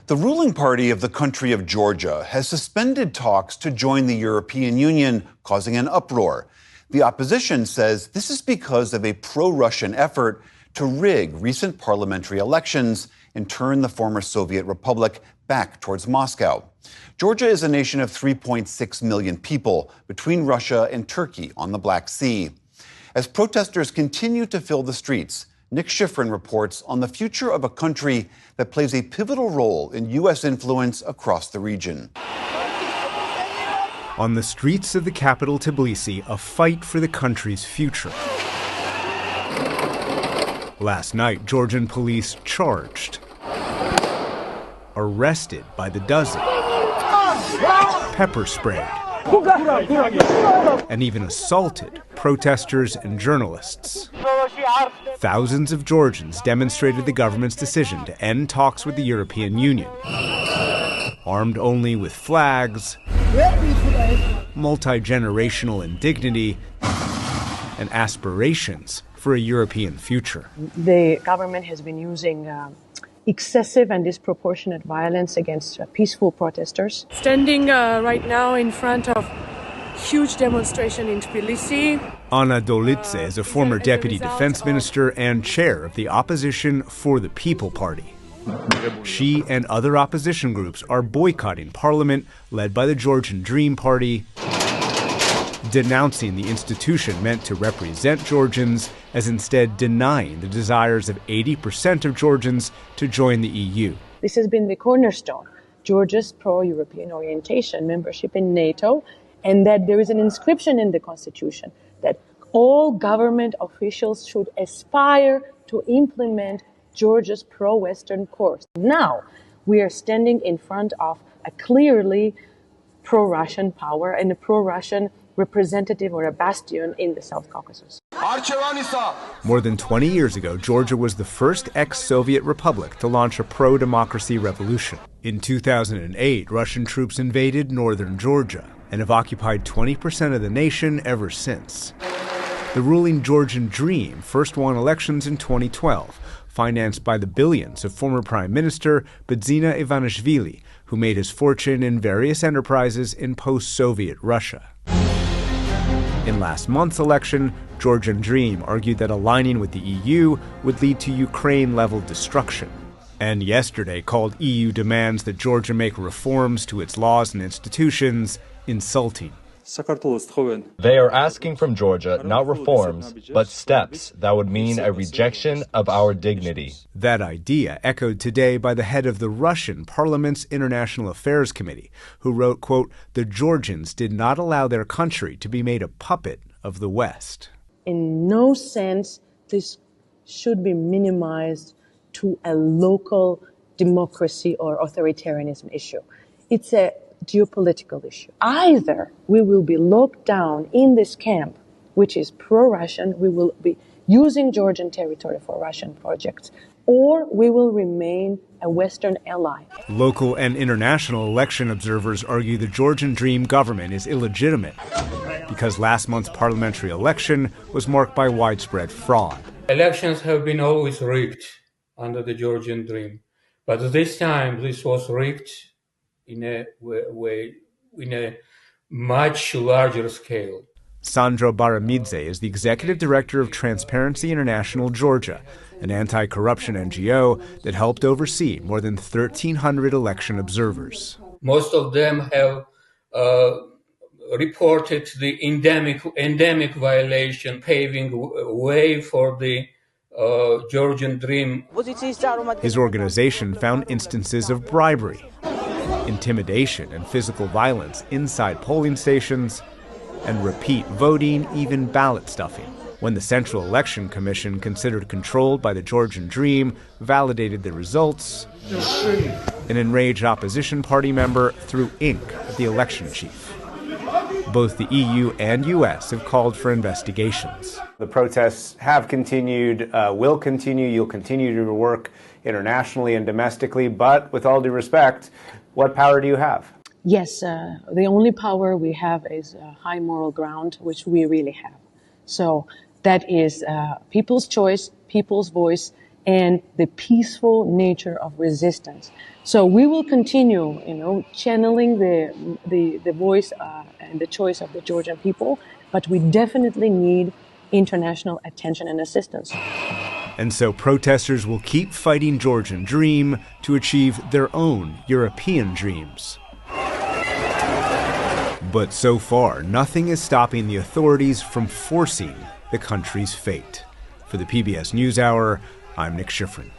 The ruling party of the country of Georgia has suspended talks to join the European Union, causing an uproar. The opposition says this is because of a pro-Russian effort to rig recent parliamentary elections and turn the former Soviet republic back towards Moscow. Georgia is a nation of 3.6 million people between Russia and Turkey on the Black Sea. As protesters continue to fill the streets, Nick Schifrin reports on the future of a country that plays a pivotal role in U.S. influence across the region. On the streets of the capital Tbilisi, a fight for the country's future. Last night, Georgian police charged, arrested by the dozen, pepper sprayed, and even assaulted protesters and journalists. Thousands of Georgians demonstrated the government's decision to end talks with the European Union, armed only with flags, multi-generational indignity, and aspirations for a European future. The government has been using excessive and disproportionate violence against peaceful protesters. Standing right now in front of huge demonstration in Tbilisi. Anna Dolidze is a former deputy defense minister and chair of the Opposition for the People Party. She and other opposition groups are boycotting parliament led by the Georgian Dream Party, denouncing the institution meant to represent Georgians as instead denying the desires of 80% of Georgians to join the EU. This has been the cornerstone, Georgia's pro-European orientation, membership in NATO, and that there is an inscription in the Constitution that all government officials should aspire to implement Georgia's pro-Western course. Now, we are standing in front of a clearly pro-Russian power and a pro-Russian representative or a bastion in the South Caucasus. More than 20 years ago, Georgia was the first ex-Soviet republic to launch a pro-democracy revolution. In 2008, Russian troops invaded northern Georgia and have occupied 20% of the nation ever since. The ruling Georgian Dream first won elections in 2012, financed by the billions of former Prime Minister Bidzina Ivanishvili, who made his fortune in various enterprises in post-Soviet Russia. In last month's election, Georgian Dream argued that aligning with the EU would lead to Ukraine-level destruction, and yesterday called EU demands that Georgia make reforms to its laws and institutions insulting. They are asking from Georgia not reforms, but steps that would mean a rejection of our dignity. That idea echoed today by the head of the Russian Parliament's International Affairs Committee, who wrote, quote, "The Georgians did not allow their country to be made a puppet of the West." In no sense this should be minimized to a local democracy or authoritarianism issue. It's a geopolitical issue. Either we will be locked down in this camp, which is pro-Russian, we will be using Georgian territory for Russian projects, or we will remain a Western ally. Local and international election observers argue the Georgian Dream government is illegitimate because last month's parliamentary election was marked by widespread fraud. Elections have been always rigged under the Georgian Dream, but this time this was rigged in a way, in a much larger scale. Sandro Baramidze is the executive director of Transparency International Georgia, an anti-corruption NGO that helped oversee more than 1,300 election observers. Most of them have reported the endemic violation, paving way for the Georgian Dream. His organization found instances of bribery, intimidation and physical violence inside polling stations, and repeat voting, even ballot stuffing. When the Central Election Commission, considered controlled by the Georgian Dream, validated the results, an enraged opposition party member threw ink at the election chief. Both the EU and US have called for investigations. The protests have continued, will continue. You'll continue to work internationally and domestically, but with all due respect, what power do you have? Yes, the only power we have is high moral ground, which we really have. So that is people's choice, people's voice, and the peaceful nature of resistance. So we will continue, channeling the voice and the choice of the Georgian people, but we definitely need international attention and assistance. And so protesters will keep fighting Georgian dream to achieve their own European dreams. But so far, nothing is stopping the authorities from forcing the country's fate. For the PBS NewsHour, I'm Nick Schifrin.